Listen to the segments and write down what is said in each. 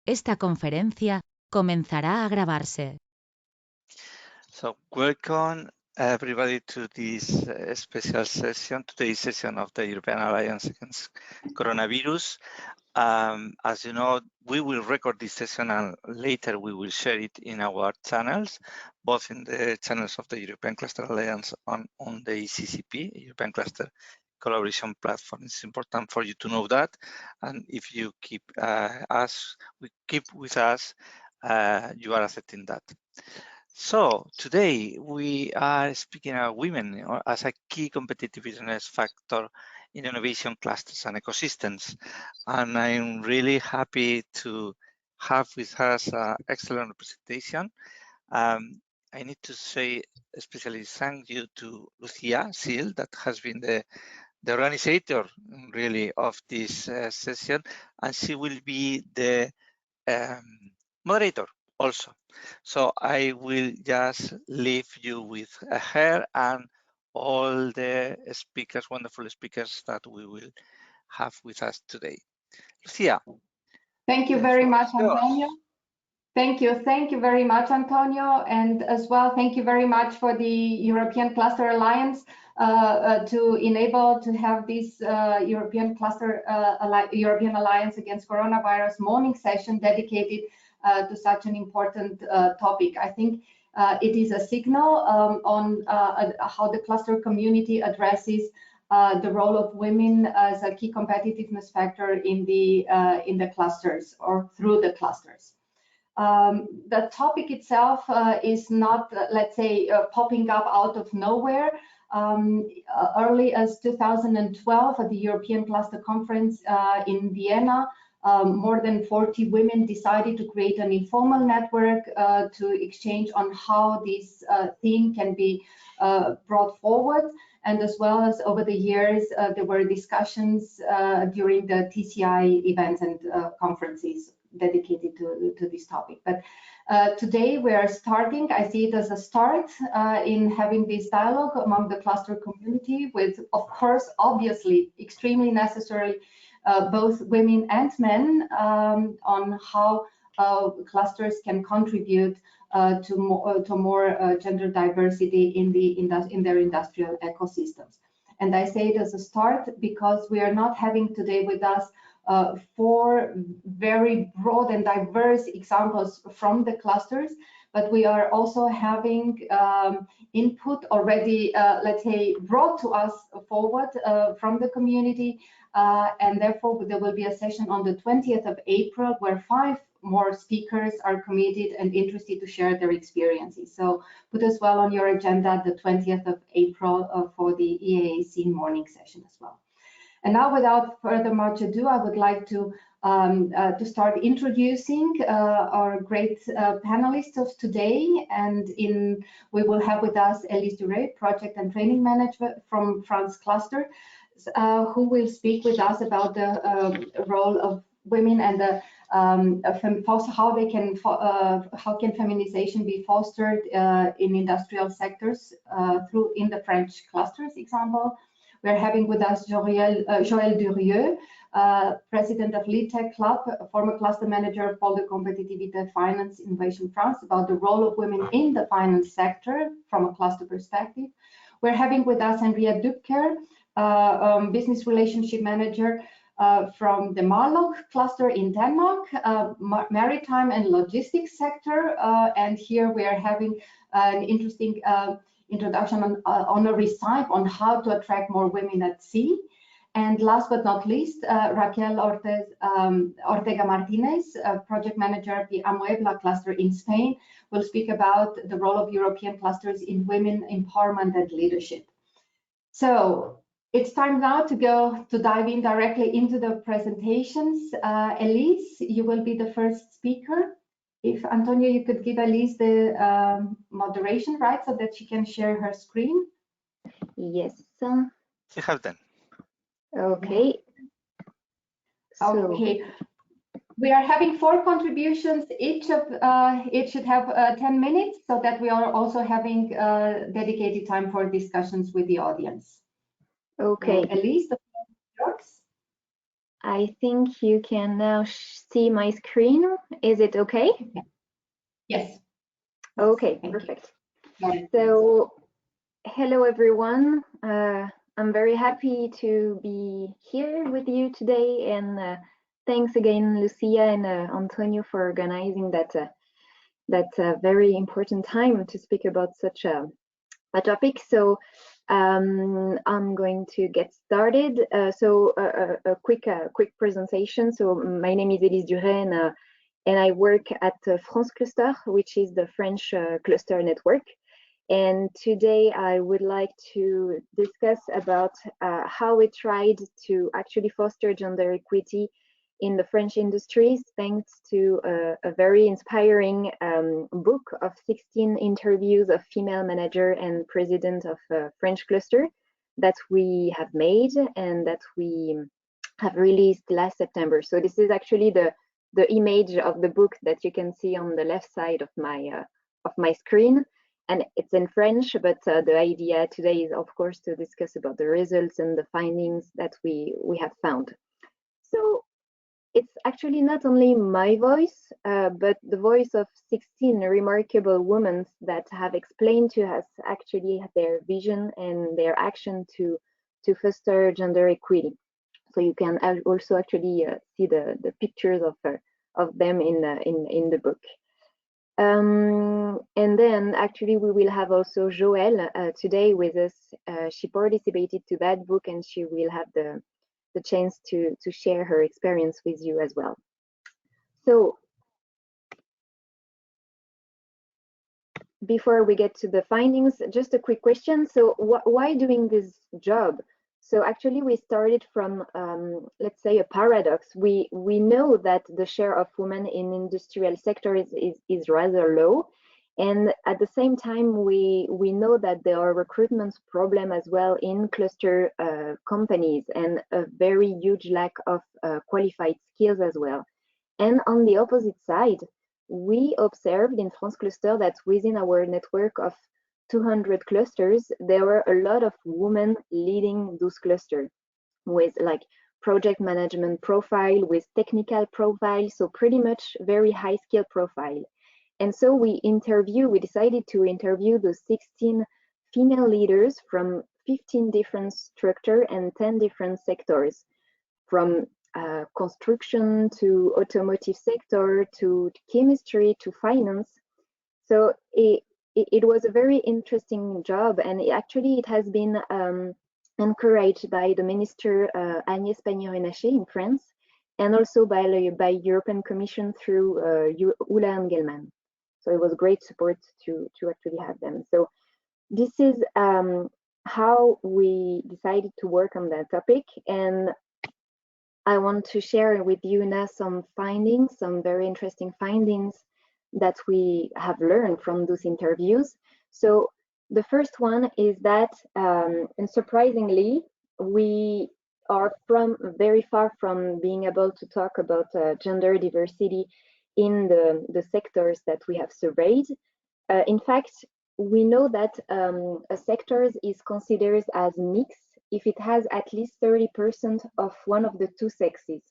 Esta conferencia comenzará a grabarse. So welcome everybody to this special session, today's session of the European Alliance Against Coronavirus. As you know, we will record this session and later we will share it in our channels, both in the channels of the European Cluster Alliance on the ECCP, European Cluster Collaboration Platform. It's important for you to know that, and if you keep with us, you are accepting that. So today we are speaking about women as a key competitiveness factor in innovation clusters and ecosystems. And I'm really happy to have with us an excellent representation. I need to say especially thank you to Lucia Seal, that has been the organizer really of this session, and she will be the moderator also. So I will just leave you with her and all the speakers, wonderful speakers that we will have with us today. Lucia. Thank you very much, Antonio. Thank you very much, Antonio, and as well, thank you very much for the European Cluster Alliance to enable to have this European Alliance Against Coronavirus morning session dedicated to such an important topic. I think it is a signal on how the cluster community addresses the role of women as a key competitiveness factor in the clusters or through the clusters. The topic itself is not, let's say, popping up out of nowhere. Early as 2012 at the European Cluster Conference in Vienna, more than 40 women decided to create an informal network to exchange on how this theme can be brought forward. And as well as over the years, there were discussions during the TCI events and conferences dedicated to this topic. But today we are starting, I see it as a start in having this dialogue among the cluster community with, of course, obviously, extremely necessary both women and men on how clusters can contribute to more gender diversity in their industrial ecosystems. And I say it as a start because we are not having today with us four very broad and diverse examples from the clusters, but we are also having input already, let's say, brought to us forward from the community, and therefore there will be a session on the 20th of April where 5 more speakers are committed and interested to share their experiences. So put as well on your agenda the 20th of April for the EAAC morning session as well. And now, without further much ado, I would like to start introducing our great panelists of today. And we will have with us Elise Duret, Project and Training Manager from France Cluster, who will speak with us about the role of women and the how can feminization be fostered in industrial sectors in the French clusters example. We're having with us Joël Durieux, President of Lead Tech Club, former cluster manager of Pôle de Compétitivité Finance Innovation France, about the role of women in the finance sector from a cluster perspective. We're having with us Henriette Dupker, Business Relationship Manager from the Marlock cluster in Denmark, maritime and logistics sector. And here we are having an interesting introduction on a recipe on how to attract more women at sea. And last but not least, Raquel Ortega Martinez, project manager of the Amuebla cluster in Spain, will speak about the role of European clusters in women empowerment and leadership. So it's time now to dive in directly into the presentations. Elise, you will be the first speaker. If Antonio, you could give Elise the moderation, right, so that she can share her screen. Yes. You have them. Okay. Okay. We are having 4 contributions. Each should have 10 minutes, so that we are also having dedicated time for discussions with the audience. Okay. Elise, the floor is yours. I think you can now see my screen. Is it okay? Yes. Okay, perfect. So, hello everyone. I'm very happy to be here with you today, and thanks again, Lucia and Antonio, for organizing that very important time to speak about such a topic. So I'm going to get started. A quick presentation. So my name is Elise Duret, and I work at France Cluster, which is the French cluster network. And today I would like to discuss about how we tried to actually foster gender equity in the French industries, thanks to a very inspiring book of 16 interviews of female manager and president of French cluster that we have made and that we have released last September. So this is actually the image of the book that you can see on the left side of my screen. And it's in French, but the idea today is, of course, to discuss about the results and the findings that we have found. So it's actually not only my voice, but the voice of 16 remarkable women that have explained to us actually their vision and their action to foster gender equity. So you can also actually see the pictures of them in the book. And then actually we will have also Joëlle today with us. She participated to that book, and she will have the chance to share her experience with you as well. So before we get to the findings, just a quick question. So why doing this job? So actually we started from, let's say, a paradox. We know that the share of women in industrial sector is rather low. And at the same time, we know that there are recruitment problem as well in cluster companies, and a very huge lack of qualified skills as well. And on the opposite side, we observed in France Cluster that within our network of 200 clusters, there were a lot of women leading those clusters with like project management profile, with technical profile, so pretty much very high skill profile. And so we decided to interview the 16 female leaders from 15 different structures and 10 different sectors, from construction to automotive sector to chemistry to finance. So it was a very interesting job, and it has been encouraged by the minister Agnès Pannier-Runacher in France, and also by European Commission through Ulla Engelmann. So it was great support to actually have them. So this is how we decided to work on that topic, and I want to share with you now some findings, some very interesting findings that we have learned from those interviews. So the first one is that, and surprisingly, we are very far from being able to talk about gender diversity in the sectors that we have surveyed. In fact, we know that a sector is considered as mixed if it has at least 30% of one of the two sexes.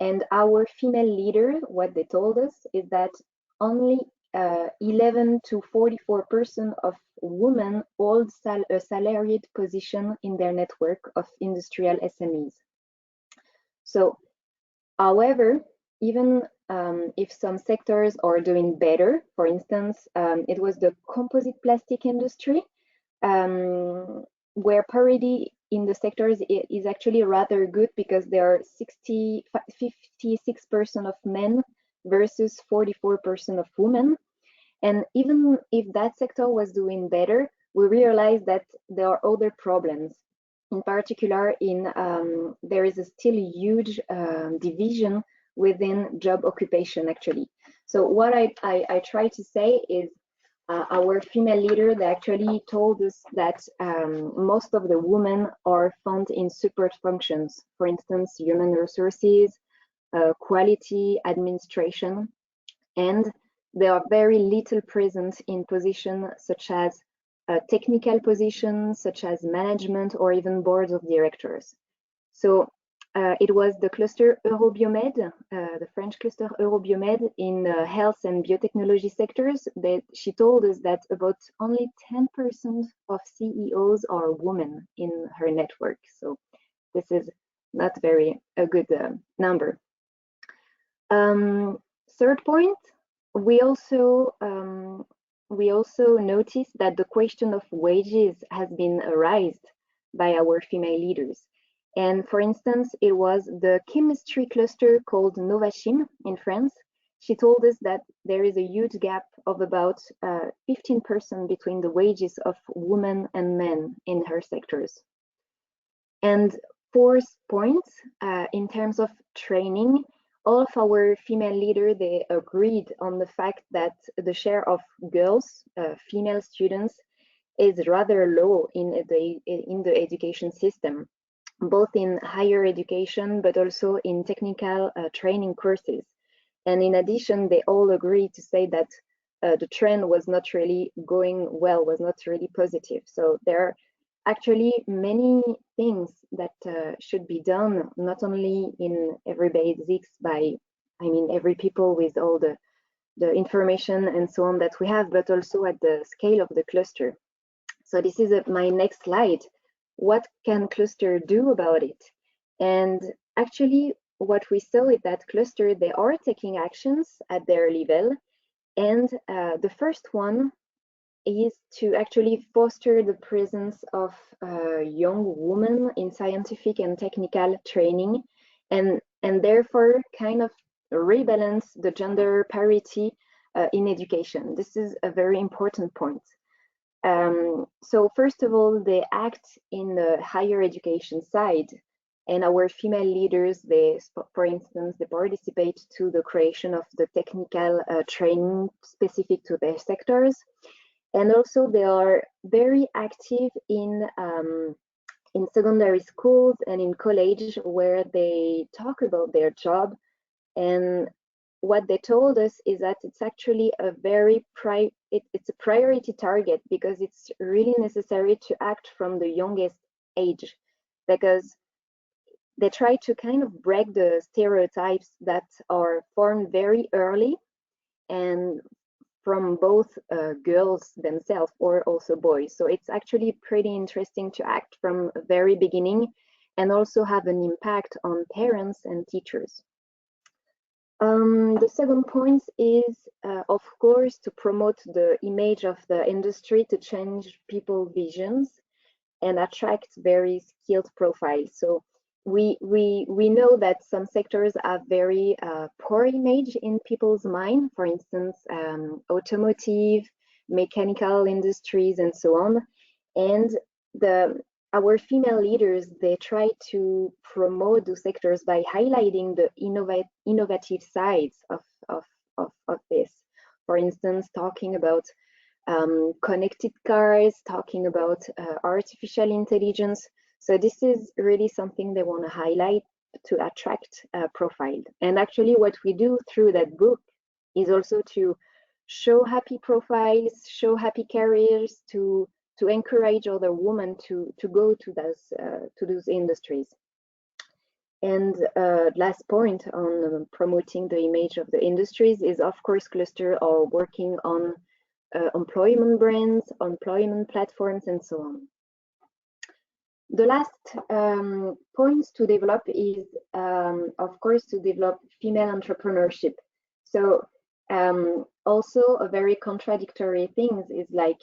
And our female leader, what they told us is that only 11 to 44% of women hold a salaried position in their network of industrial SMEs. So, however, even if some sectors are doing better, for instance, it was the composite plastic industry, where parity in the sectors is actually rather good, because there are 56% of men versus 44% of women. And even if that sector was doing better, we realized that there are other problems. In particular, there is a still huge division within job occupation, actually. So what I try to say is, our female leader, they actually told us that most of the women are found in support functions, for instance, human resources, quality, administration, and they are very little present in positions such as technical positions, such as management, or even boards of directors. So it was the cluster Eurobiomed, the French cluster Eurobiomed in health and biotechnology sectors. That she told us that about only 10% of CEOs are women in her network. So this is not a good number. Third point, we also noticed that the question of wages has been raised by our female leaders. And for instance, it was the chemistry cluster called Novachim in France. She told us that there is a huge gap of about 15% between the wages of women and men in her sectors. And fourth point, in terms of training, all of our female leaders, they agreed on the fact that the share of girls, female students, is rather low in the education system, both in higher education, but also in technical training courses. And in addition, they all agreed to say that the trend was not really going well, was not really positive. So there are actually many things that should be done, not only in every basics by, every people with all the information and so on that we have, but also at the scale of the cluster. So this is my next slide. What can cluster do about it? And actually, what we saw is that cluster, they are taking actions at their level. And the first one is to actually foster the presence of young women in scientific and technical training, and therefore kind of rebalance the gender parity in education. This is a very important point. So first of all, they act in the higher education side, and our female leaders, for instance, they participate to the creation of the technical training specific to their sectors. And also they are very active in secondary schools and in college, where they talk about their job. And what they told us is that it's actually a very it's a priority target, because it's really necessary to act from the youngest age, because they try to kind of break the stereotypes that are formed very early, and from both girls themselves or also boys. So it's actually pretty interesting to act from the very beginning and also have an impact on parents and teachers. The second point is, of course, to promote the image of the industry, to change people's visions and attract very skilled profiles. So we know that some sectors have very poor image in people's mind, for instance, automotive, mechanical industries, and so on. And our female leaders, they try to promote those sectors by highlighting the innovative sides of this. For instance, talking about connected cars, talking about artificial intelligence. So this is really something they want to highlight to attract profile. And actually what we do through that book is also to show happy profiles, show happy careers, to encourage other women to go to those industries. And last point on promoting the image of the industries is, of course, cluster are working on employment brands, employment platforms, and so on. The last points to develop is, of course, to develop female entrepreneurship. So also a very contradictory thing is like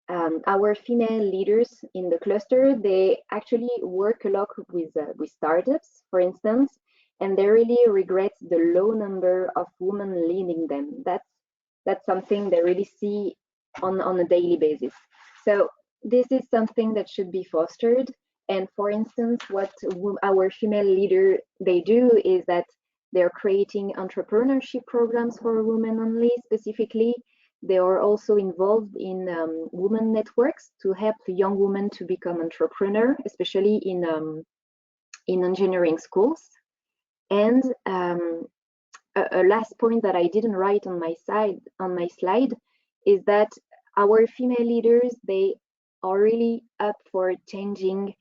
our female leaders in the cluster, they actually work a lot with startups, for instance, and they really regret the low number of women leading them. That's something they really see on a daily basis. So this is something that should be fostered. And for instance, what our female leader, they do is that they're creating entrepreneurship programs for women only, specifically. They are also involved in women networks to help young women to become entrepreneur, especially in engineering schools. And a last point that I didn't write on my slide is that our female leaders, they are really up for changing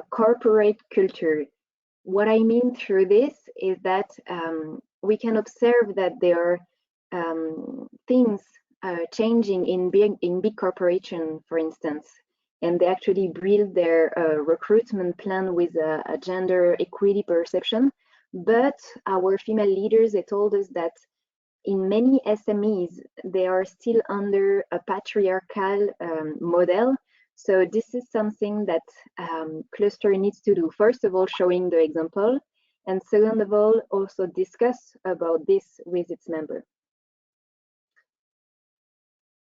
corporate culture. what I mean through this is that we can observe that there are things changing in big corporation, for instance, and they actually build their recruitment plan with a gender equity perception. But our female leaders, they told us that in many SMEs, they are still under a patriarchal model. So this is something that cluster needs to do. First of all, showing the example, and second of all, also discuss about this with its member.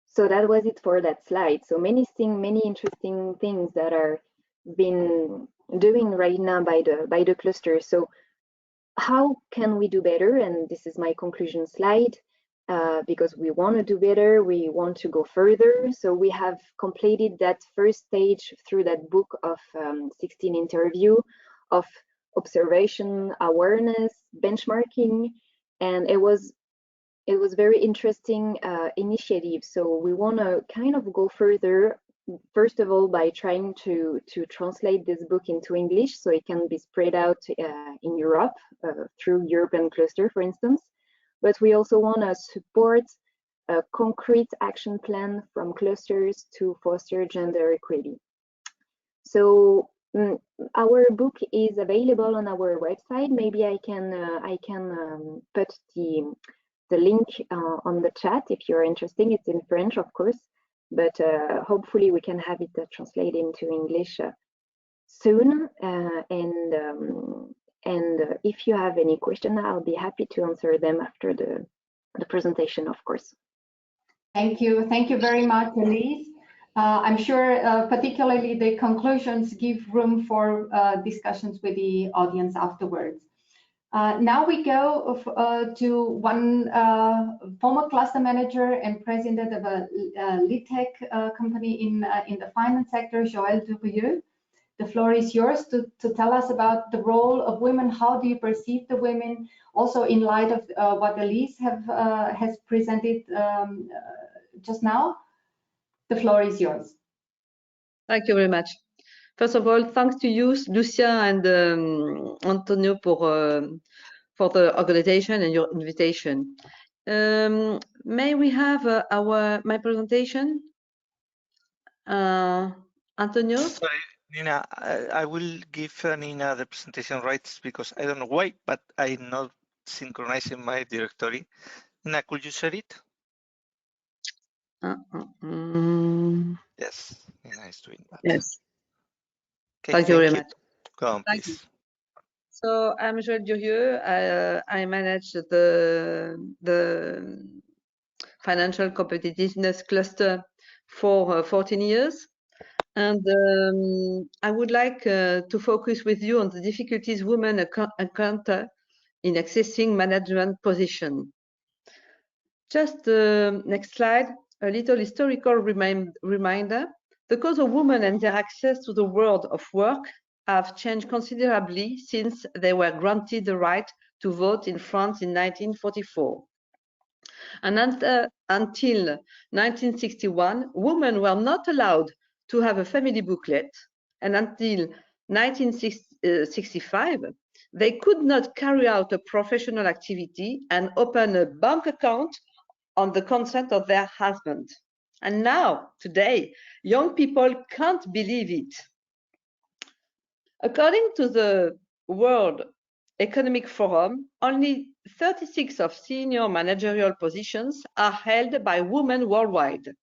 So that was it for that slide. So many interesting things that are been doing right now by the cluster. So how can we do better? And this is my conclusion slide. Because we want to do better, we want to go further. So we have completed that first stage through that book of 16 interview of observation, awareness, benchmarking, and it was very interesting initiative. So we want to kind of go further. First of all, by trying to translate this book into English, so it can be spread out in Europe through European cluster, for instance. But we also want to support a concrete action plan from clusters to foster gender equity. So our book is available on our website. Maybe I can put the link on the chat if you're interested. It's in French, of course, but hopefully we can have it translated into English soon. And if you have any question, I'll be happy to answer them after the presentation, of course. Thank you very much, Elise. I'm sure particularly the conclusions give room for discussions with the audience afterwards. Now we go to one former cluster manager and president of a lead tech company in the finance sector, Joël Durieux. The floor is yours to tell us about the role of women. How do you perceive the women, also in light of what Elise has presented just now? The floor is yours. Thank you very much. First of all, thanks to you, Lucia and Antonio, for the organization and your invitation. May we have my presentation? Antonio? Sorry, Nina, I will give Nina the presentation rights because I don't know why, but I'm not synchronizing my directory. Nina, could you share it? Yes, Nina is doing that. Yes. Okay, Thank you very much. Go on, please. So I'm Joël Durieux. I manage the financial competitiveness cluster for 14 years. And I would like to focus with you on the difficulties women encounter in accessing management position. Just next slide, a little historical reminder. The cause of women and their access to the world of work have changed considerably since they were granted the right to vote in France in 1944. And until 1961, women were not allowed to have a family booklet. And until 1965, they could not carry out a professional activity and open a bank account on the consent of their husband. And now, today, young people can't believe it. According to the World Economic Forum, only 36 of senior managerial positions are held by women worldwide.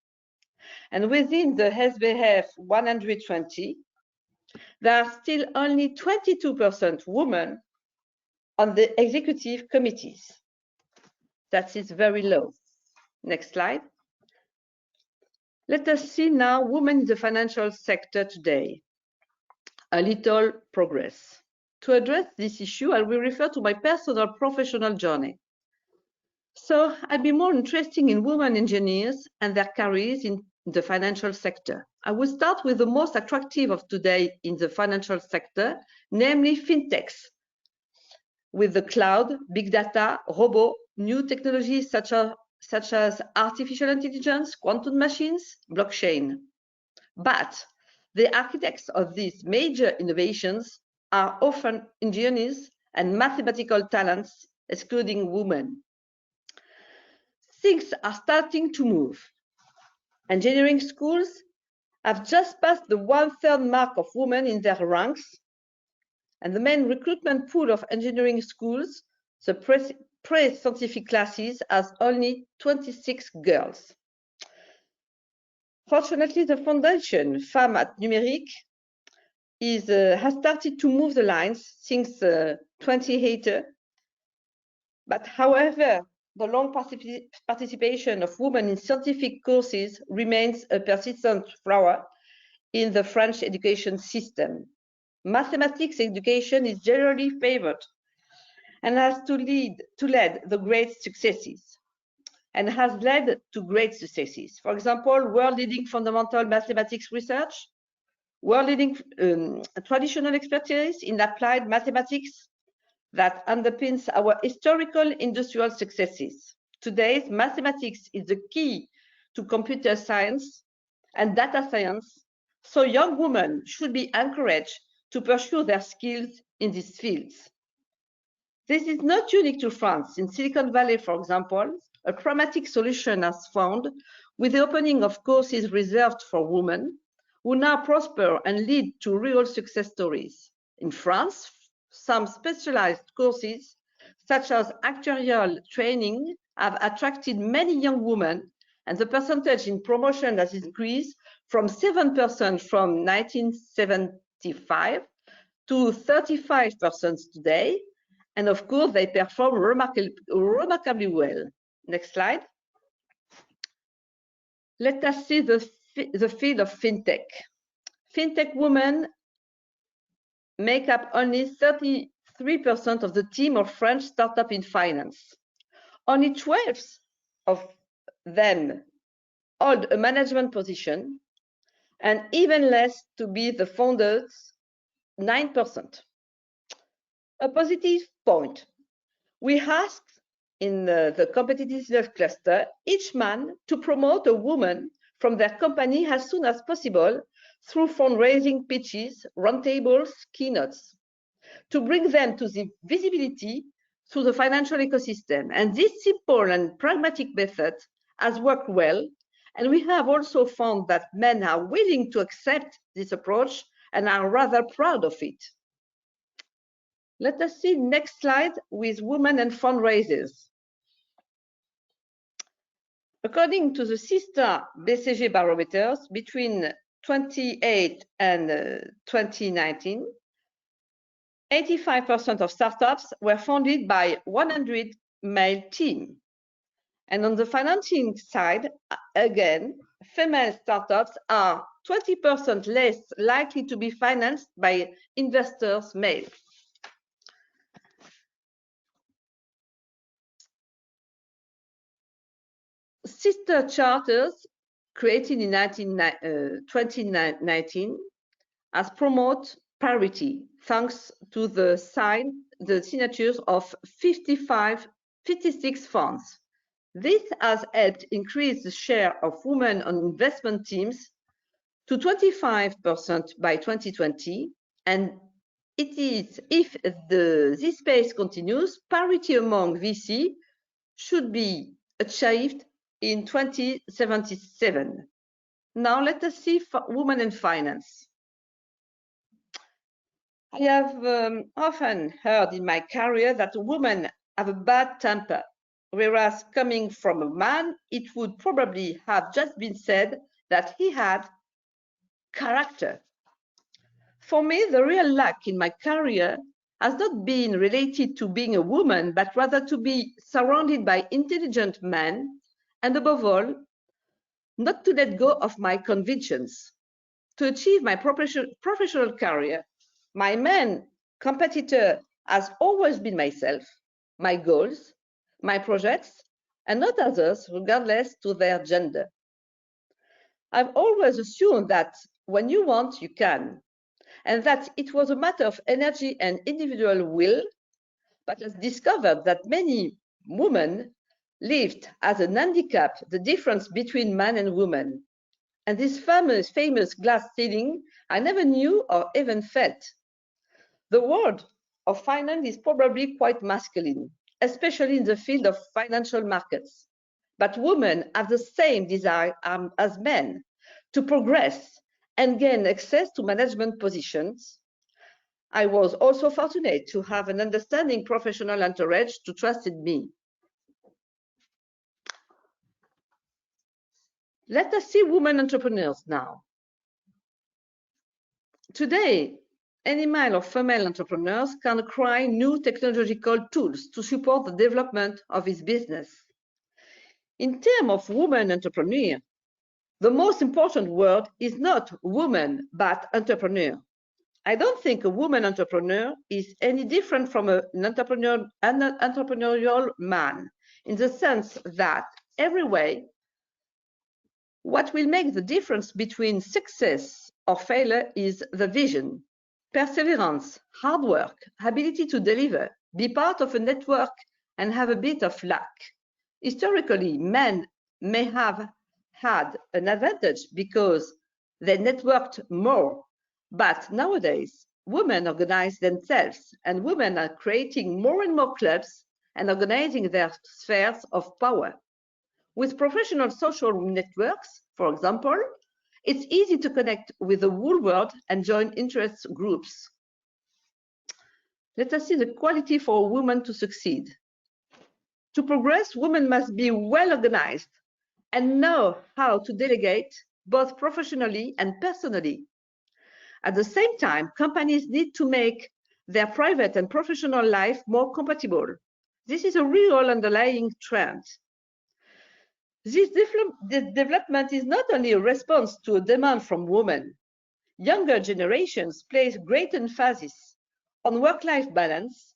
And within the SBF 120, there are still only 22% women on the executive committees. That is very low. Next slide. Let us see now women in the financial sector today. A little progress. To address this issue, I will refer to my personal professional journey. So I'll be more interested in women engineers and their careers in the financial sector. I will start with the most attractive of today in the financial sector, namely fintechs, with the cloud, big data, robot, new technologies such as artificial intelligence, quantum machines, blockchain. But the architects of these major innovations are often engineers and mathematical talents, excluding women. Things are starting to move. Engineering schools have just passed the 1/3 mark of women in their ranks, and the main recruitment pool of engineering schools, the pre-scientific classes, has only 26 girls. Fortunately, the foundation Femmes at Numérique has started to move the lines since 2018. But however, the long participation of women in scientific courses remains a persistent flaw in the French education system. Mathematics education is generally favored and has lead the great successes, and has led to great successes. For example, world-leading fundamental mathematics research, world-leading traditional expertise in applied mathematics that underpins our historical industrial successes. Today's mathematics is the key to computer science and data science, so young women should be encouraged to pursue their skills in these fields. This is not unique to France. In Silicon Valley, for example, a pragmatic solution has found with the opening of courses reserved for women, who now prosper and lead to real success stories. In France, some specialized courses, such as actuarial training, have attracted many young women, and the percentage in promotion has increased from 7% from 1975 to 35% today. And of course, they perform remarkably well. Next slide. Let us see the field of fintech. Fintech women make up only 33% of the team of French startups in finance. Only 12 of them hold a management position, and even less to be the founders, 9%. A positive point. We asked in the competitiveness cluster each man to promote a woman from their company as soon as possible through fundraising pitches, roundtables, keynotes, to bring them to the visibility through the financial ecosystem. And this simple and pragmatic method has worked well. And we have also found that men are willing to accept this approach and are rather proud of it. Let us see next slide with women and fundraisers. According to the sister BCG barometers, between 2008 and 2019, 85% of startups were founded by 100 male team. And on the financing side, again, female startups are 20% less likely to be financed by investors male. Sister charters created in 2019 has promote parity thanks to the signatures of 56 funds. This has helped increase the share of women on investment teams to 25% by 2020, and it is, if this pace continues, parity among VC should be achieved in 2077. Now let us see women in finance. I have often heard in my career that women have a bad temper, whereas coming from a man, it would probably have just been said that he had character. For me, the real luck in my career has not been related to being a woman, but rather to be surrounded by intelligent men, and above all, not to let go of my convictions. To achieve my professional career, my main competitor has always been myself, my goals, my projects, and not others, regardless to their gender. I've always assumed that when you want, you can, and that it was a matter of energy and individual will, but has discovered that many women lived as a handicap the difference between man and woman. And this famous glass ceiling I never knew or even felt. The world of finance is probably quite masculine, especially in the field of financial markets. But women have the same desire as men to progress and gain access to management positions. I was also fortunate to have an understanding professional entourage to trust in me. Let us see women entrepreneurs now. Today, any male or female entrepreneurs can acquire new technological tools to support the development of his business. In terms of women entrepreneur, the most important word is not woman, but entrepreneur. I don't think a woman entrepreneur is any different from an entrepreneurial man, in the sense that every way, what will make the difference between success or failure is the vision, perseverance, hard work, ability to deliver, be part of a network, and have a bit of luck. Historically, men may have had an advantage because they networked more, but nowadays, women organize themselves, and women are creating more and more clubs and organizing their spheres of power. With professional social networks, for example, it's easy to connect with the whole world and join interest groups. Let us see the quality for a woman to succeed. To progress, women must be well organized and know how to delegate both professionally and personally. At the same time, companies need to make their private and professional life more compatible. This is a real underlying trend. This development is not only a response to a demand from women. Younger generations place great emphasis on work-life balance,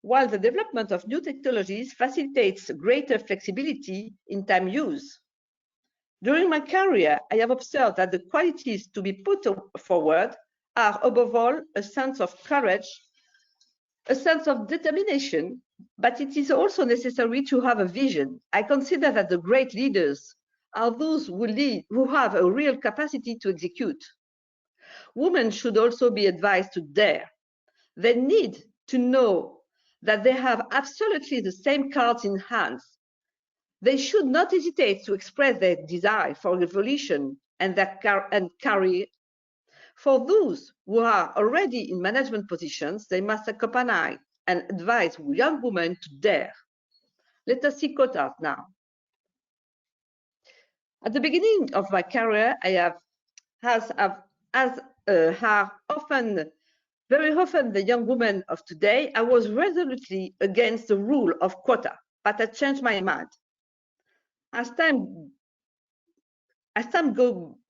while the development of new technologies facilitates greater flexibility in time use. During my career, I have observed that the qualities to be put forward are, above all, a sense of courage, a sense of determination, but it is also necessary to have a vision. I consider that the great leaders are those who have a real capacity to execute. Women should also be advised to dare. They need to know that they have absolutely the same cards in hand. They should not hesitate to express their desire for evolution and career. For those who are already in management positions, they must accompany and advise young women to dare. Let us see QUOTAS now. At the beginning of my career, very often the young women of today, I was resolutely against the rule of quota, but I changed my mind. As time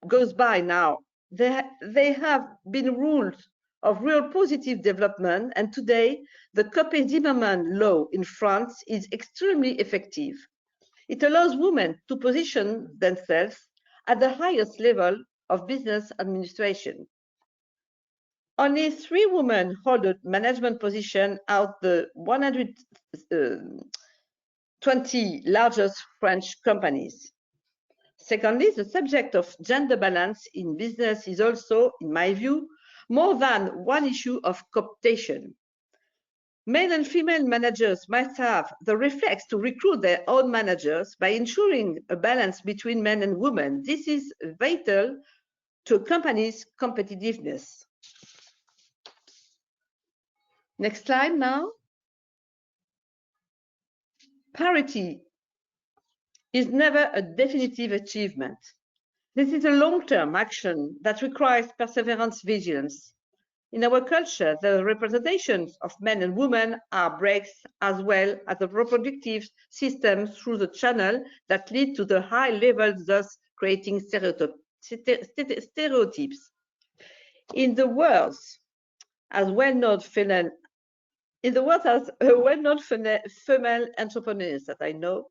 goes by now, they have been rules of real positive development, and today the competitiveness law in France is extremely effective. It allows women to position themselves at the highest level of business administration. Only 3 women hold a management position out of the 120 largest French companies. Secondly, the subject of gender balance in business is also, in my view, more than one issue of cooptation. Male and female managers must have the reflex to recruit their own managers by ensuring a balance between men and women. This is vital to a company's competitiveness. Next slide now. Parity is never a definitive achievement. This is a long-term action that requires perseverance, vigilance. In our culture, the representations of men and women are breaks as well as the reproductive system through the channel that lead to the high levels, thus creating stereotypes. In the words as well-known female entrepreneurs that I know,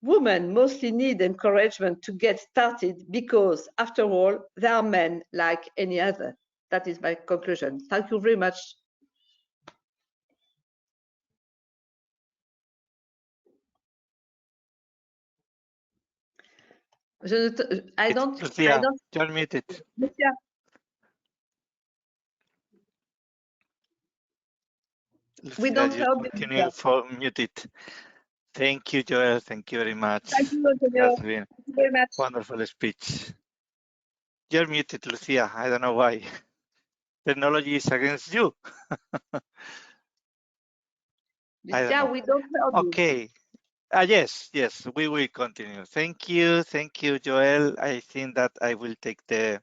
women mostly need encouragement to get started because, after all, they are men like any other. That is my conclusion. Thank you very much. I don't. You're muted. Lucia. We don't you help continue for muted. Thank you, Joel. Thank you very much. Thank you, Antonio. Has been Thank you very much. wonderful speech. You're muted, Lucia. I don't know why. Technology is against you. Yeah, we don't help you. Okay. Yes, we will continue. Thank you, Joel. I think that I will take the,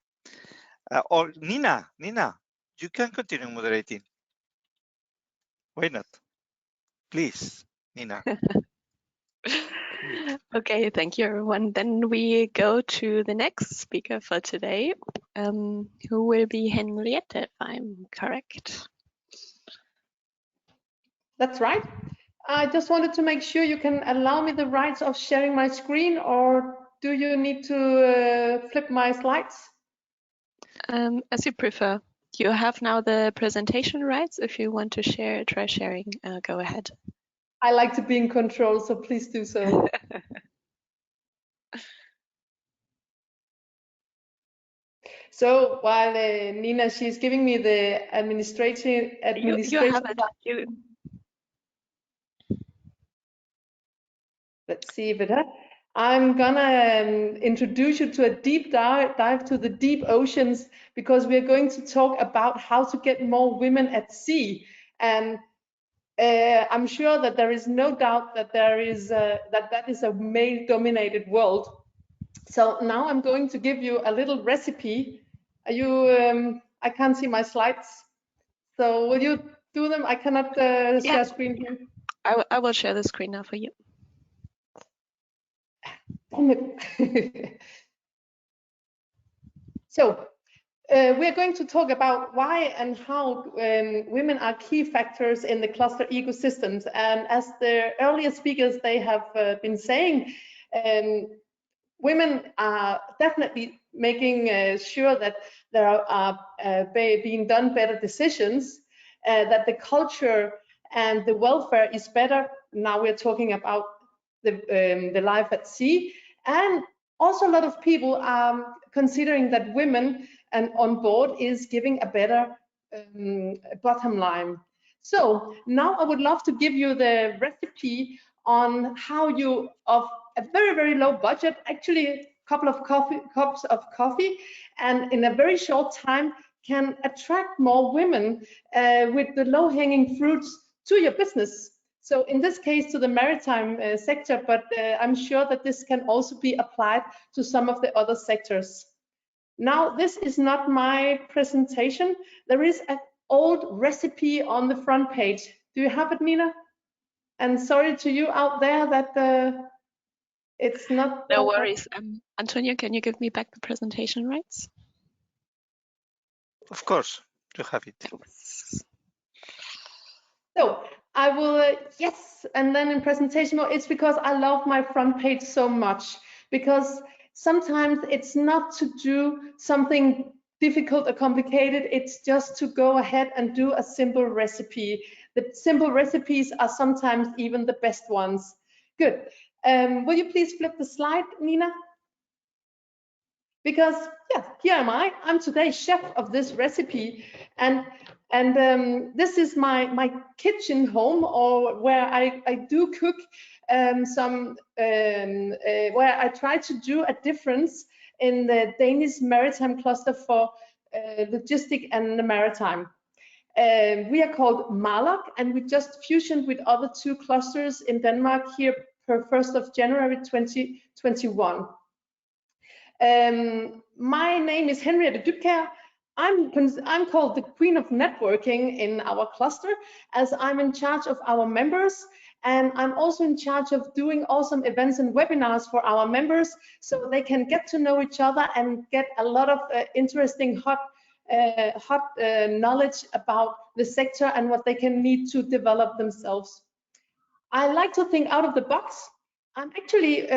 or Nina, you can continue moderating. Why not? Please, Nina. Okay, thank you, everyone. Then we go to the next speaker for today, who will be Henriette, if I'm correct. That's right. I just wanted to make sure you can allow me the rights of sharing my screen, or do you need to flip my slides? As you prefer. You have now the presentation rights. If you want to share, try sharing, go ahead. I like to be in control, so please do so. So while Nina, she's giving me the administration. You have it. Let's see if it has. I'm gonna introduce you to a deep dive to the deep oceans, because we're going to talk about how to get more women at sea. And I'm sure that there is no doubt that there is that is a male-dominated world. So now I'm going to give you a little recipe. Are you? I can't see my slides. So will you do them? I cannot share screen here. I will share the screen now for you. So we're going to talk about why and how women are key factors in the cluster ecosystems. And as the earlier speakers, they have been saying, women are definitely making sure that there are being done better decisions, that the culture and the welfare is better. Now we're talking about the life at sea. And also a lot of people are considering that women and on board is giving a better bottom line. So now I would love to give you the recipe on how you, of a very, very low budget, actually a couple of cups of coffee, and in a very short time can attract more women with the low-hanging fruits to your business. So in this case, to the maritime sector, but I'm sure that this can also be applied to some of the other sectors. Now, this is not my presentation. There is an old recipe on the front page. Do you have it, Nina? And sorry to you out there that it's not. No worries. Antonio, can you give me back the presentation rights? Of course, you have it. Thanks. So I will, yes, and then in presentation mode, it's because I love my front page so much, because sometimes it's not to do something difficult or complicated, it's just to go ahead and do a simple recipe. The simple recipes are sometimes even the best ones. Good. Will you please flip the slide, Nina? Because yeah, here am I. I'm today's chef of this recipe, and this is my kitchen home, or where I do cook where I try to do a difference in the Danish maritime cluster for logistic and the maritime. We are called Malok, and we just fusioned with other two clusters in Denmark here per 1st of January 2021. My name is Henriette Dybkjær. I'm called the Queen of Networking in our cluster, as I'm in charge of our members, and I'm also in charge of doing awesome events and webinars for our members, so they can get to know each other and get a lot of interesting hot knowledge about the sector and what they can need to develop themselves. I like to think out of the box. I'm actually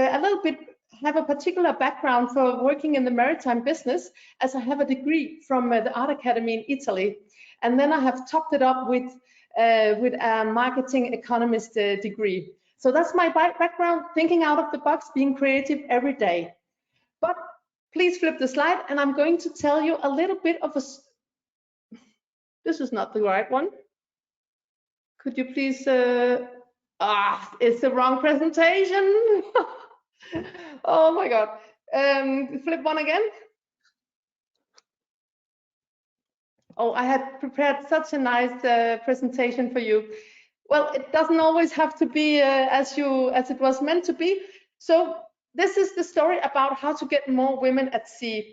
have a particular background for working in the maritime business, as I have a degree from the Art Academy in Italy, and then I have topped it up with a marketing economist degree. So that's my background, thinking out of the box, being creative every day. But please flip the slide, and I'm going to tell you a little bit of a. This is not the right one. Could you please, it's the wrong presentation. Oh my God. Flip one again. Oh, I had prepared such a nice presentation for you. Well, it doesn't always have to be as it was meant to be. So this is the story about how to get more women at sea.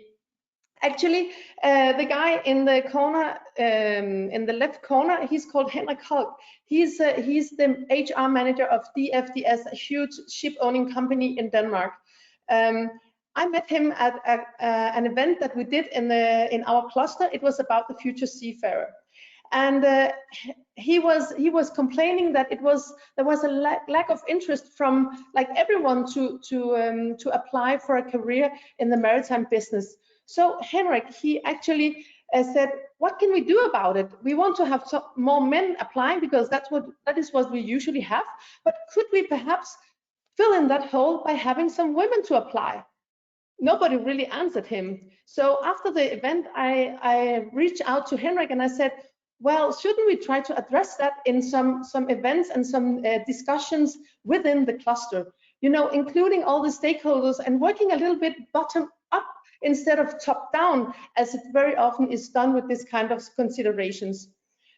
Actually, the guy in the corner, in the left corner, he's called Henrik Hulk. He's the HR manager of DFDS, a huge ship-owning company in Denmark. I met him at an event that we did in our cluster. It was about the future seafarer, and he was complaining that there was a lack of interest from like everyone to apply for a career in the maritime business. So Henrik, he actually said, what can we do about it? We want to have more men applying because that is what we usually have, but could we perhaps fill in that hole by having some women to apply? Nobody really answered him. So after the event, I reached out to Henrik and I said, well, shouldn't we try to address that in some events and some discussions within the cluster, you know, including all the stakeholders and working a little bit bottom up instead of top down, as it very often is done with this kind of considerations.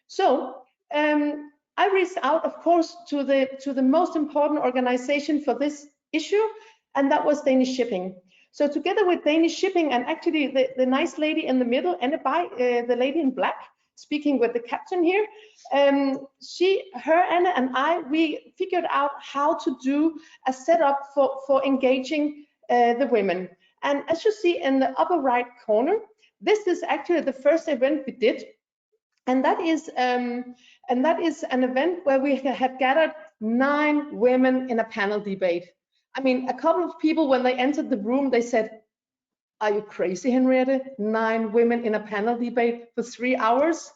So I reached out, of course, to the most important organization for this issue, and that was Danish Shipping. So together with Danish Shipping and actually the nice lady in the middle, the lady in black, speaking with the captain here, Anna and I, we figured out how to do a setup for engaging the women. And as you see in the upper right corner, this is actually the first event we did, and that is an event where we had gathered 9 women in a panel debate. I mean, a couple of people, when they entered the room, they said, "Are you crazy, Henriette? 9 women in a panel debate for 3 hours?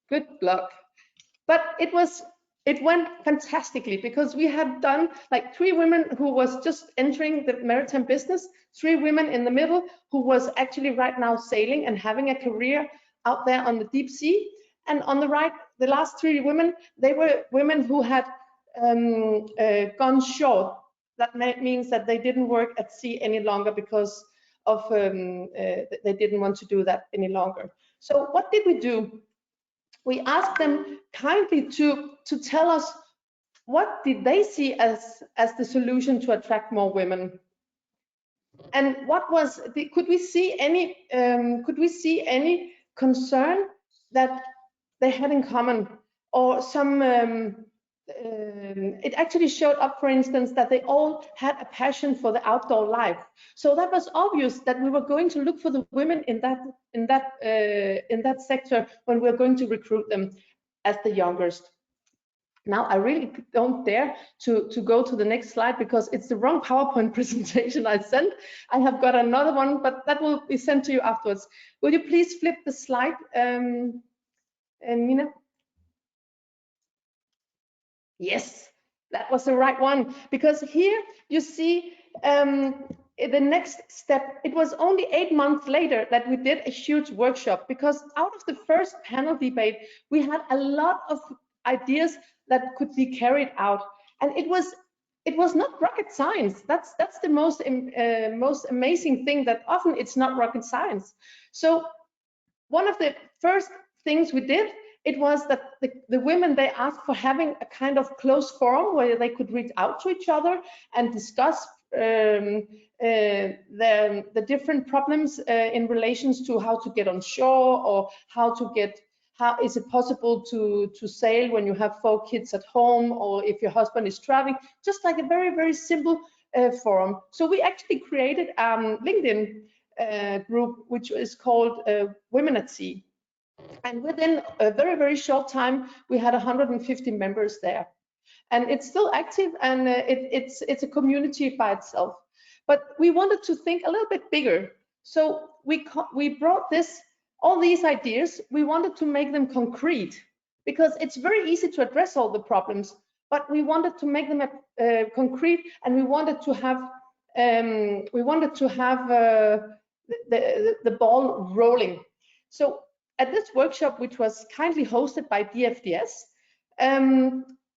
Good luck." But it went fantastically because we had done like 3 women who was just entering the maritime business, 3 women in the middle who was actually right now sailing and having a career out there on the deep sea, and on the right, the last 3 women, they were women who had gone short. That means that they didn't work at sea any longer because of they didn't want to do that any longer. So what did we do? We asked them kindly to tell us what did they see as the solution to attract more women, and could we see any concern that they had in common, or some it actually showed up, for instance, that they all had a passion for the outdoor life. So that was obvious that we were going to look for the women in that sector when we were going to recruit them as the youngest. Now I really don't dare to go to the next slide because it's the wrong PowerPoint presentation I sent. I have got another one, but that will be sent to you afterwards. Will you please flip the slide, Nina? Yes, that was the right one, because here you see the next step. It was only 8 months later that we did a huge workshop, because out of the first panel debate, we had a lot of ideas that could be carried out, and it was not rocket science. That's the most amazing thing, that often it's not rocket science. So one of the first things we did, it was that the women, they asked for having a kind of closed forum where they could reach out to each other and discuss the different problems in relations to how to get on shore, or how is it possible to sail when you have 4 kids at home, or if your husband is traveling, just like a very, very simple forum. So we actually created a LinkedIn group, which is called Women at Sea. And within a very, very short time, we had 150 members there. And it's still active, and it's a community by itself. But we wanted to think a little bit bigger. So we brought all these ideas, we wanted to make them concrete, because it's very easy to address all the problems, but we wanted to make them concrete, and we wanted to have the ball rolling. So at this workshop, which was kindly hosted by DFDS,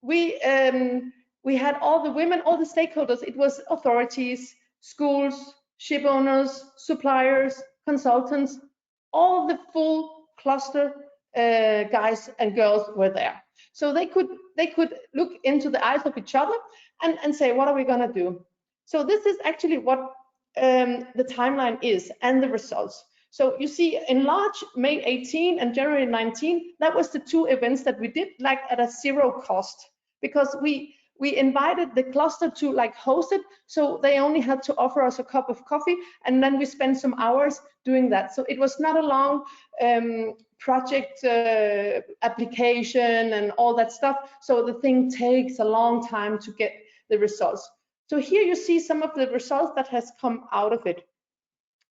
We had all the women, all the stakeholders. It was authorities, schools, ship owners, suppliers, consultants, all the full cluster guys and girls were there. So they could look into the eyes of each other and say, what are we going to do? So this is actually what the timeline is and the results. So you see, in March, May 18 and January 19, that was the 2 events that we did like at a 0 cost, because we invited the cluster to like host it, so they only had to offer us a cup of coffee, and then we spent some hours doing that. So it was not a long project application and all that stuff, so the thing takes a long time to get the results. So here you see some of the results that has come out of it.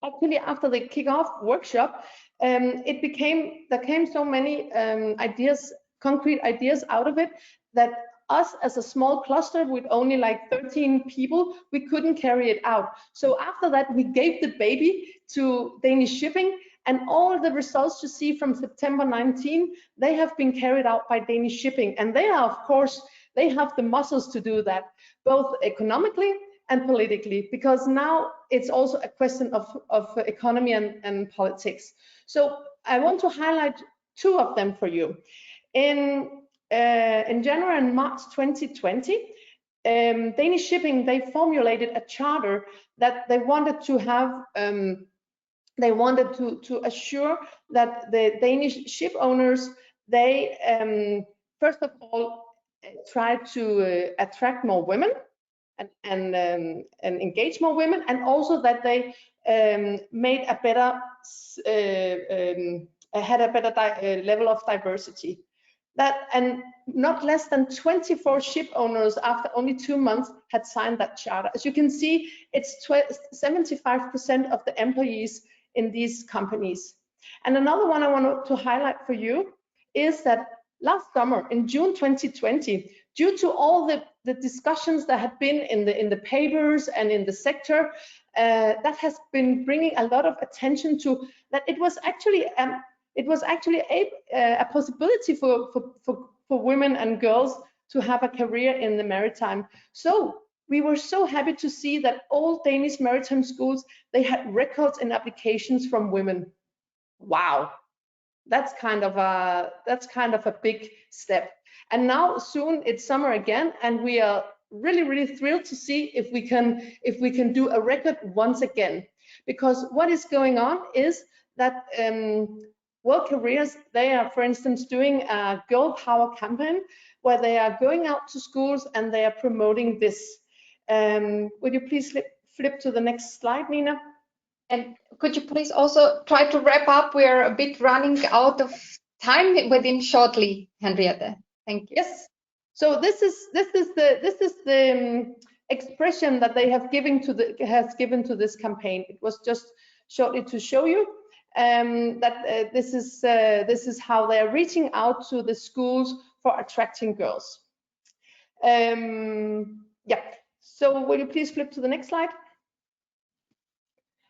Actually, after the kickoff workshop, there came so many ideas, concrete ideas out of it, that us as a small cluster with only like 13 people, we couldn't carry it out. So after that, we gave the baby to Danish Shipping, and all the results you see from September 19, they have been carried out by Danish Shipping. And they are, of course, they have the muscles to do that, both economically and politically, because now it's also a question of economy and politics. So I want to highlight 2 of them for you. In January and March 2020, Danish Shipping, they formulated a charter that they wanted to have, they wanted to assure that the Danish ship owners, they first of all try to attract more women and engage more women, and also that they made a better had a better level of diversity. That, and not less than 24 ship owners after only 2 months had signed that charter. As you can see, it's 75% of the employees in these companies. And another one I want to highlight for you is that last summer, in June 2020, due to all the discussions that had been in the papers and in the sector, that has been bringing a lot of attention to that it was actually a possibility for women and girls to have a career in the maritime. So we were so happy to see that all Danish maritime schools, they had records and applications from women. Wow, that's kind of a big step. And now soon it's summer again, and we are really thrilled to see if we can do a record once again. Because what is going on is that World Careers, they are, for instance, doing a Girl Power campaign where they are going out to schools and they are promoting this. Would you please flip to the next slide, Nina? And could you please also try to wrap up? We are a bit running out of time within shortly, Henriette. Thank you. Yes. So this is the expression that they have given to this campaign. It was just shortly to show you that this is how they are reaching out to the schools for attracting girls. Yeah. So will you please flip to the next slide?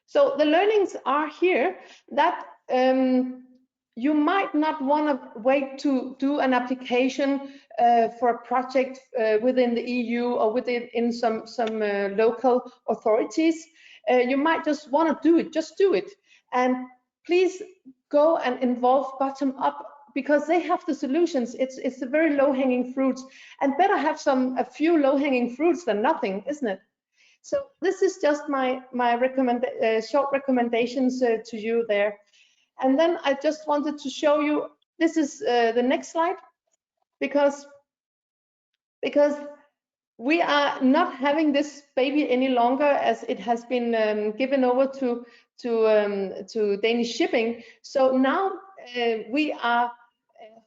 So the learnings are here that you might not want to wait to do an application for a project within the EU or within some local authorities. You might just want to do it, just do it. And please go and involve bottom up, because they have the solutions. It's the very low-hanging fruits, and better have a few low-hanging fruits than nothing, isn't it? So this is just my short recommendations to you there. And then I just wanted to show you, this is the next slide, because we are not having this baby any longer, as it has been given over to Danish Shipping. So now we are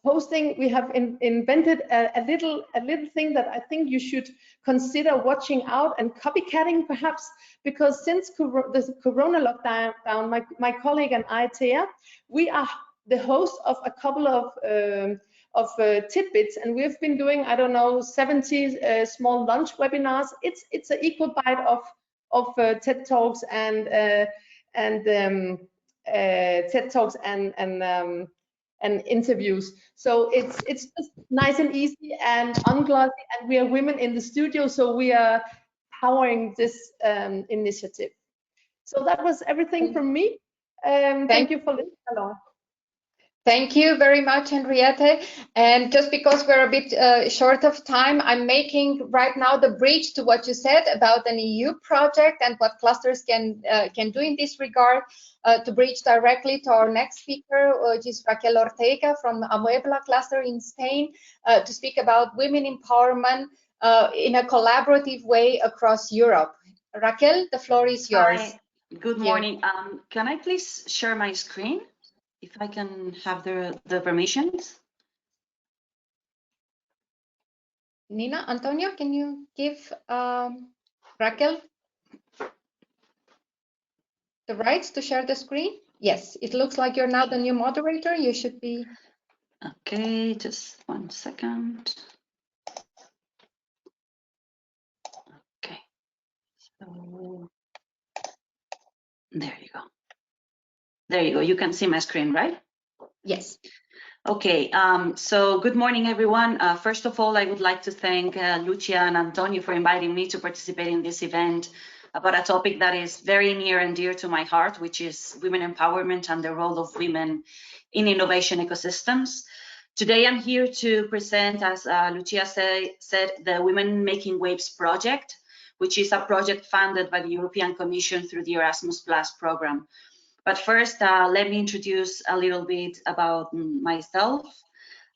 hosting. We have invented a little thing that I think you should consider watching out and copycatting, perhaps, because since the Corona lockdown, my colleague and I, Thea, we are the host of a couple of tidbits, and we've been doing, I don't know, 70 small lunch webinars. It's an equal bite of TED Talks and TED Talks and and interviews. So it's just nice and easy and unglossy, and we are women in the studio, so we are powering this initiative. So that was everything from me. Thank you for listening along. Thank you very much, Henriette. And just because we're a bit short of time, I'm making right now the bridge to what you said about an EU project and what clusters can do in this regard, to bridge directly to our next speaker, which is Raquel Ortega from Amuebla cluster in Spain, to speak about women empowerment in a collaborative way across Europe. Raquel, the floor is yours. Hi, good morning. Can I please share my screen? If I can have the permissions. Nina, Antonio, can you give Raquel the rights to share the screen? Yes, it looks like you're now the new moderator. You should be. Okay, just 1 second. Okay, so there you go. There you go. You can see my screen, right? Yes. Okay, so good morning, everyone. First of all, I would like to thank Lucia and Antonio for inviting me to participate in this event about a topic that is very near and dear to my heart, which is women empowerment and the role of women in innovation ecosystems. Today, I'm here to present, as Lucia said, the Women Making Waves project, which is a project funded by the European Commission through the Erasmus Plus program. But first, let me introduce a little bit about myself.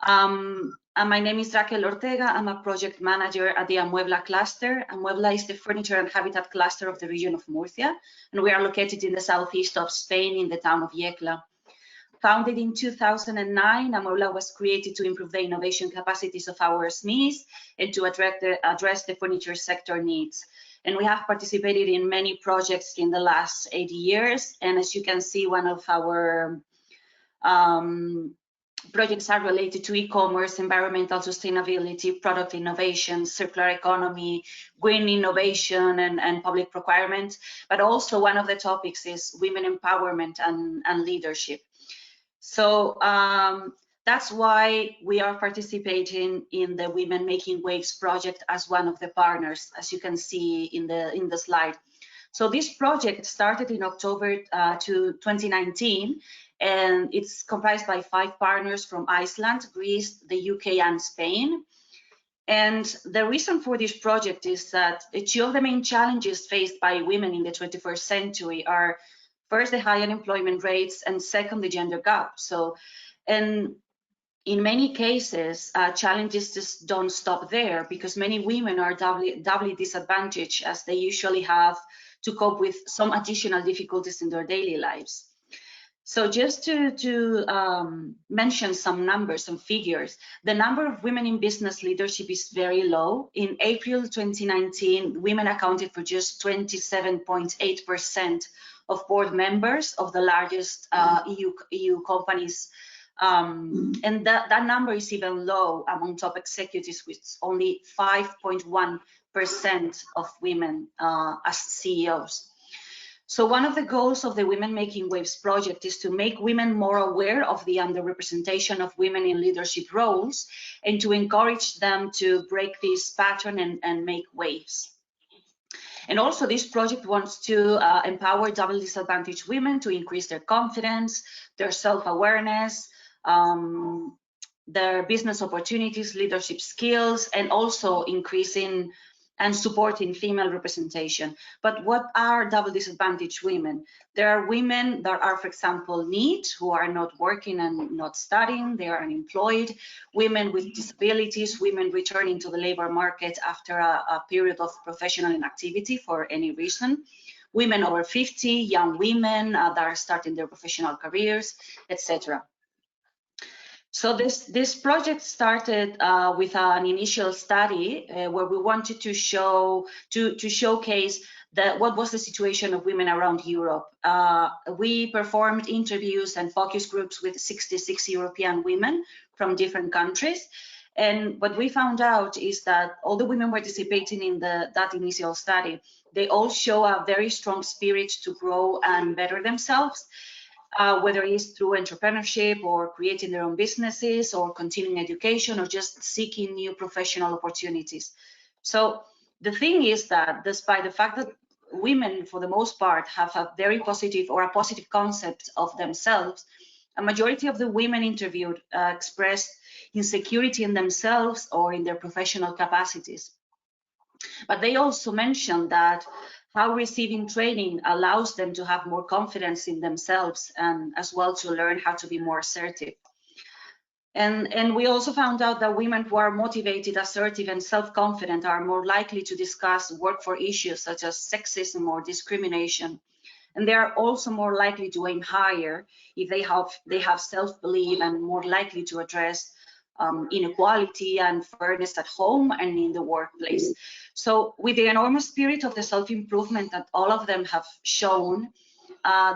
My name is Raquel Ortega. I'm a project manager at the Amuebla cluster. Amuebla is the furniture and habitat cluster of the region of Murcia, and we are located in the southeast of Spain in the town of Yecla. Founded in 2009, Amuebla was created to improve the innovation capacities of our SMEs and to address the furniture sector needs. And we have participated in many projects in the last 80 years. And as you can see, one of our projects are related to e-commerce, environmental sustainability, product innovation, circular economy, green innovation, and public procurement. But also one of the topics is women empowerment and leadership. So that's why we are participating in the Women Making Waves project as one of the partners, as you can see in the slide. So this project started in October 2019, and it's comprised by 5 partners from Iceland, Greece, the UK, and Spain. And the reason for this project is that 2 of the main challenges faced by women in the 21st century are first, the high unemployment rates, and second, the gender gap. So, and in many cases, challenges just don't stop there, because many women are doubly disadvantaged, as they usually have to cope with some additional difficulties in their daily lives. So just to mention some numbers, some figures, the number of women in business leadership is very low. In April 2019, women accounted for just 27.8% of board members of the largest EU companies. And that number is even low among top executives, with only 5.1% of women as CEOs. So one of the goals of the Women Making Waves project is to make women more aware of the underrepresentation of women in leadership roles, and to encourage them to break this pattern and make waves. And also, this project wants to empower double disadvantaged women to increase their confidence, their self-awareness, their business opportunities, leadership skills, and also increasing and supporting female representation. But what are double disadvantaged women? There are women that are, for example, NEET, who are not working and not studying, they are unemployed, women with disabilities, women returning to the labor market after a period of professional inactivity for any reason, women over 50, young women that are starting their professional careers, etc. So this project started with an initial study where we wanted to showcase what was the situation of women around Europe. We performed interviews and focus groups with 66 European women from different countries. And what we found out is that all the women participating in that initial study, they all show a very strong spirit to grow and better themselves. whether it's through entrepreneurship or creating their own businesses or continuing education or just seeking new professional opportunities. So the thing is that despite the fact that women, for the most part, have a very positive or a positive concept of themselves, a majority of the women interviewed expressed insecurity in themselves or in their professional capacities. But they also mentioned that how receiving training allows them to have more confidence in themselves and as well to learn how to be more assertive. And we also found out that women who are motivated, assertive, and self-confident are more likely to discuss workforce issues such as sexism or discrimination. And they are also more likely to aim higher if they have self-belief and more likely to address inequality and fairness at home and in the workplace. So with the enormous spirit of the self-improvement that all of them have shown,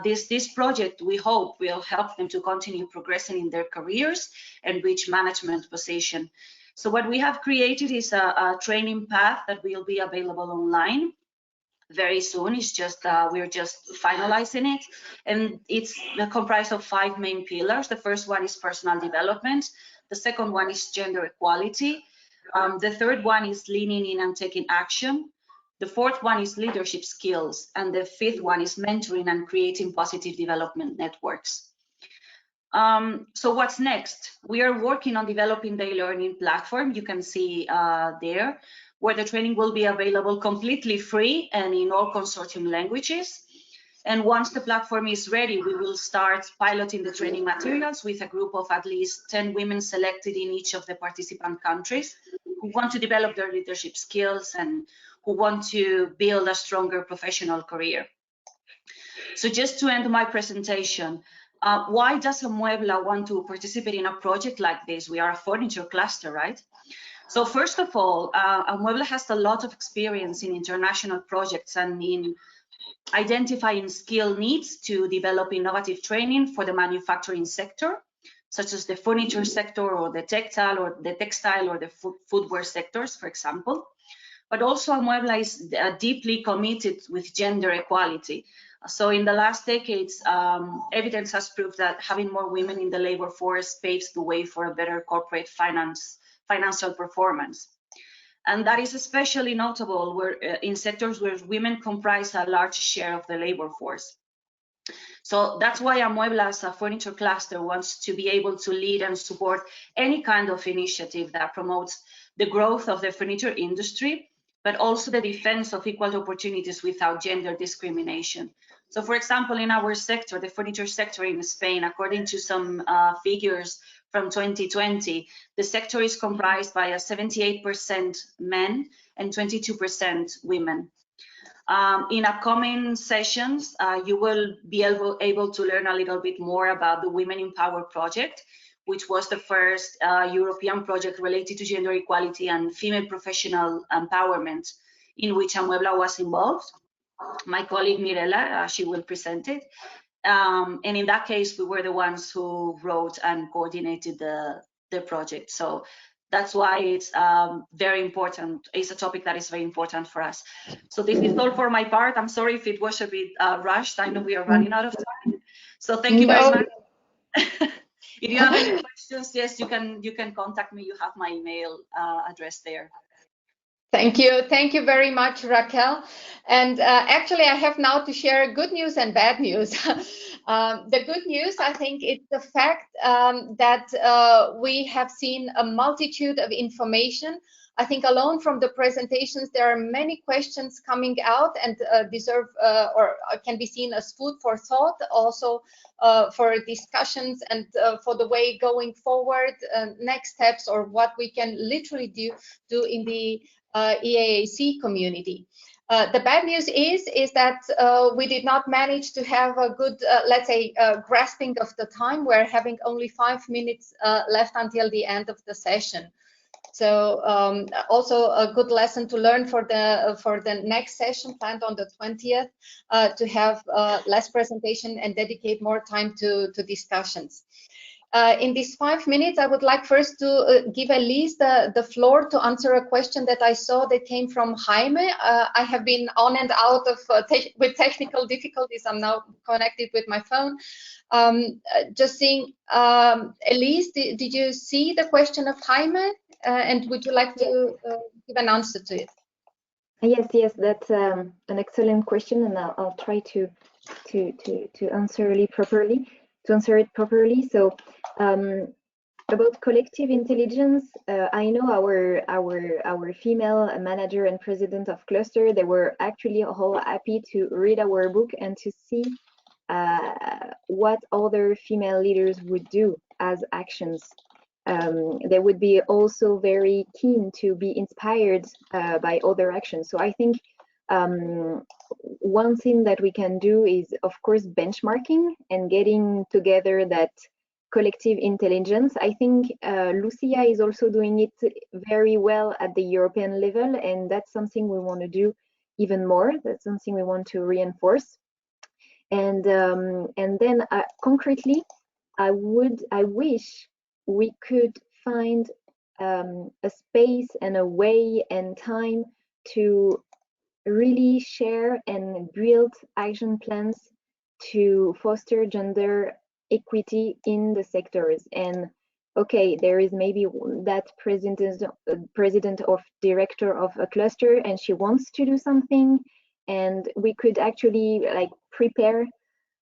this project, we hope, will help them to continue progressing in their careers and reach management position. So what we have created is a training path that will be available online very soon. It's just we're just finalizing it, and it's comprised of 5 main pillars. The first one is personal development. The second one is gender equality. The third one is leaning in and taking action. The fourth one is leadership skills, and the fifth one is mentoring and creating positive development networks. So what's next? We are working on developing the e-learning platform. You can see there, where the training will be available completely free and in all consortium languages. And once the platform is ready, we will start piloting the training materials with a group of at least 10 women selected in each of the participant countries who want to develop their leadership skills and who want to build a stronger professional career. So just to end my presentation, why does Amuebla want to participate in a project like this? We are a furniture cluster, right? So first of all, Amuebla has a lot of experience in international projects and in identifying skill needs to develop innovative training for the manufacturing sector, such as the furniture sector or the textile or the footwear sectors, for example. But also Amuebla is deeply committed with gender equality. So in the last decades, evidence has proved that having more women in the labor force paves the way for a better corporate financial performance. And that is especially notable in sectors where women comprise a large share of the labor force. So that's why Amuebla, as a furniture cluster, wants to be able to lead and support any kind of initiative that promotes the growth of the furniture industry, but also the defense of equal opportunities without gender discrimination. So for example, in our sector, the furniture sector in Spain, according to some figures from 2020, the sector is comprised by 78% men and 22% women. In upcoming sessions, you will be able to learn a little bit more about the Women in Power project, which was the first European project related to gender equality and female professional empowerment, in which Amuebla was involved. My colleague Mirella, she will present it. And in that case, we were the ones who wrote and coordinated the project. So that's why it's very important. It's a topic that is very important for us. So this is all for my part. I'm sorry if it was a bit rushed. I know we are running out of time. So thank you very much. If you have any questions, yes, you can contact me. You have my email address there. Thank you very much, Raquel. And actually, I have now to share good news and bad news. The good news, I think, is the fact that we have seen a multitude of information. I think alone from the presentations, there are many questions coming out and deserve or can be seen as food for thought, also for discussions and for the way going forward, next steps, or what we can literally do in the EAAC community. The bad news is that we did not manage to have a good, let's say, grasping of the time. We're having only 5 minutes left until the end of the session. So also a good lesson to learn for the next session planned on the 20th, to have less presentation and dedicate more time to discussions. In these 5 minutes, I would like first to give Elise the floor to answer a question that I saw that came from Jaime. I have been on and out of with technical difficulties. I'm now connected with my phone. Just seeing, Elise, did you see the question of Jaime? And would you like to give an answer to it? Yes, that's an excellent question, and I'll try to answer it properly. So, about collective intelligence, I know our female manager and president of cluster, they were actually all happy to read our book and to see what other female leaders would do as actions. They would be also very keen to be inspired by other actions. So I think one thing that we can do is, of course, benchmarking and getting together that collective intelligence. I think Lucia is also doing it very well at the European level, and that's something we want to do even more. That's something we want to reinforce. And then concretely, I wish we could find a space and a way and time to really share and build action plans to foster gender equity in the sectors. And okay, there is maybe that president of director of a cluster, and she wants to do something, and we could actually like prepare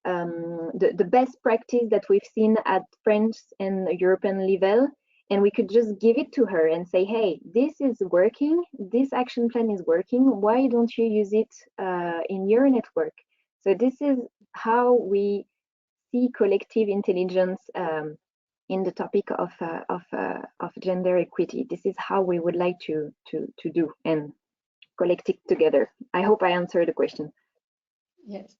the best practice that we've seen at French and European level, and we could just give it to her and say, hey, this is working, this action plan is working, why don't you use it in your network? So this is how we see collective intelligence in the topic of gender equity. This is how we would like to do and collect it together. I hope I answered the question. Yes,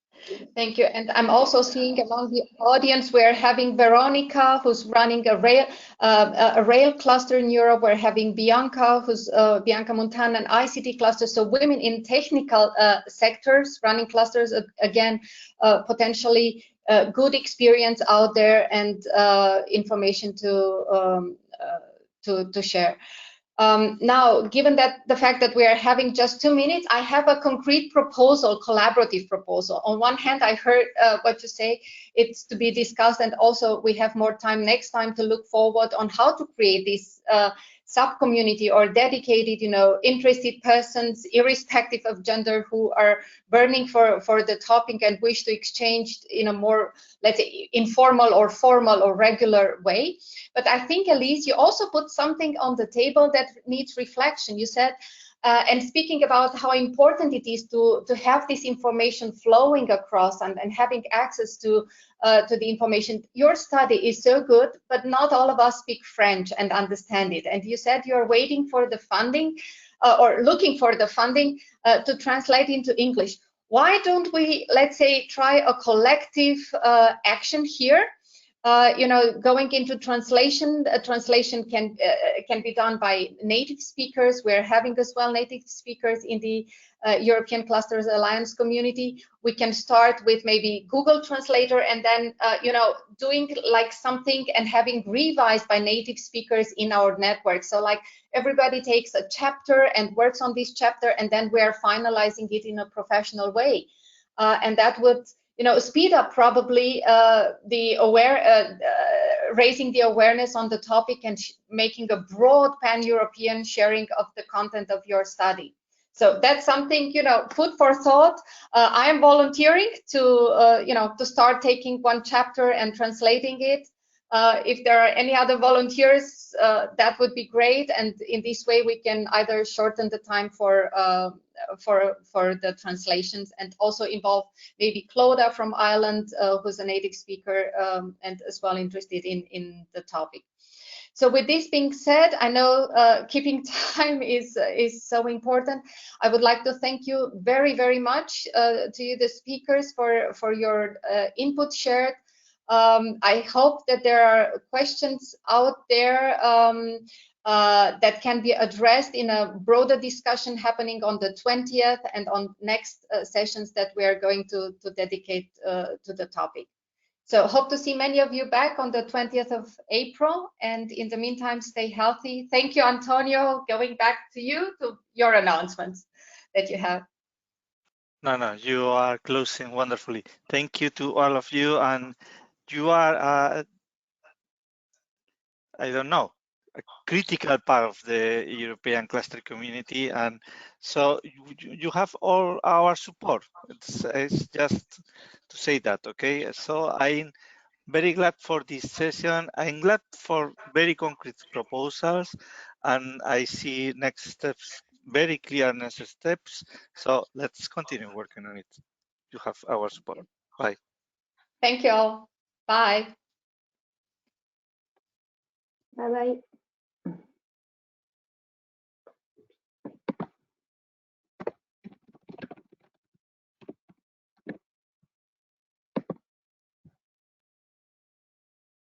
thank you. And I'm also seeing among the audience, we're having Veronica, who's running a rail cluster in Europe. We're having Bianca, who's Bianca Montana, an ICT cluster. So women in technical sectors running clusters, again, potentially good experience out there and information to share. Now, given that the fact that we are having just 2 minutes, I have a concrete proposal, collaborative proposal. On one hand, I heard what you say, it's to be discussed, and also we have more time next time to look forward on how to create this sub-community or dedicated, interested persons, irrespective of gender, who are burning for the topic and wish to exchange in a more, let's say, informal or formal or regular way. But I think, Elise, you also put something on the table that needs reflection. You said, and speaking about how important it is to have this information flowing across and having access to the information. Your study is so good, but not all of us speak French and understand it. And you said you're waiting for the funding or looking for the funding to translate into English. Why don't we, let's say, try a collective action here? Going into translation, translation can be done by native speakers. We're having as well native speakers in the European Clusters Alliance community. We can start with maybe Google Translator, and then doing like something and having revised by native speakers in our network. So like everybody takes a chapter and works on this chapter, and then we're finalizing it in a professional way, and that would speed up probably raising the awareness on the topic and making a broad pan-European sharing of the content of your study. So that's something, food for thought. I am volunteering to start taking one chapter and translating it. If there are any other volunteers, that would be great. And in this way, we can either shorten the time for the translations, and also involve maybe Clodagh from Ireland, who's a native speaker and as well interested in the topic. So with this being said, I know keeping time is so important. I would like to thank you very, very much to you, the speakers, for your input shared. I hope that there are questions out there that can be addressed in a broader discussion happening on the 20th and on next sessions that we are going to dedicate to the topic. So hope to see many of you back on the 20th of April. And in the meantime, stay healthy. Thank you, Antonio. Going back to you, to your announcements that you have. No, you are closing wonderfully. Thank you to all of you. And you are, I don't know, a critical part of the European cluster community. And so you have all our support. It's just to say that, okay? So I'm very glad for this session. I'm glad for very concrete proposals, and I see next steps, very clear next steps. So let's continue working on it. You have our support. Bye. Thank you all. Bye. Bye-bye.